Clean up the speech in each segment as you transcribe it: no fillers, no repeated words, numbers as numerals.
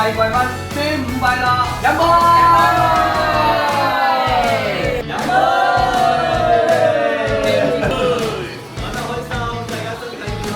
季軍宣5幣啦！飲杯！飲杯！玩得開心，大家身體健康。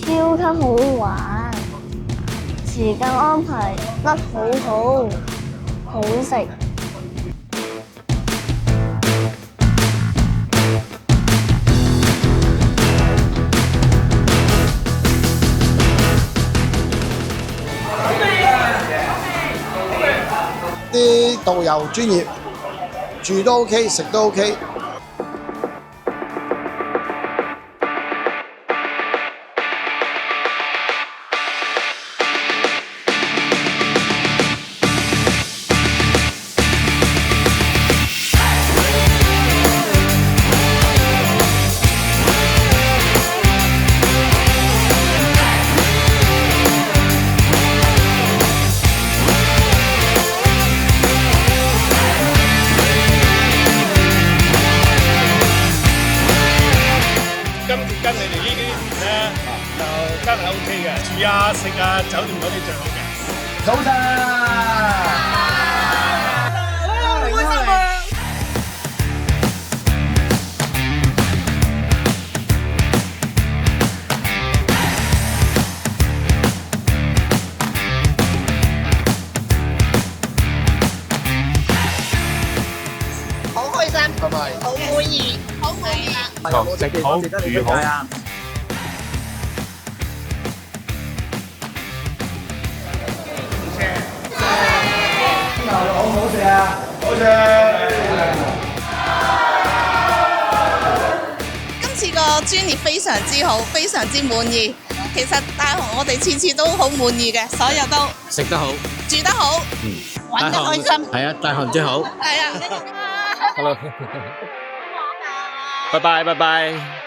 超級好玩，時間安排得好好，好食。啲導遊專業，住都 OK， 食都 OK。跟你哋呢啲團咧，就真係 OK 嘅，住啊、食啊、酒店嗰啲最好嘅。早晨！好開心啊！好開心，拜拜。好滿意，好滿意。好食好住好。好唔好食啊？好食。今次個專業非常之好，非常之滿意。其實大雄我哋次次都好滿意嘅，所有都食得好，住得好，玩得開心。係啊，大雄最好。係啊。Hello，拜拜拜拜。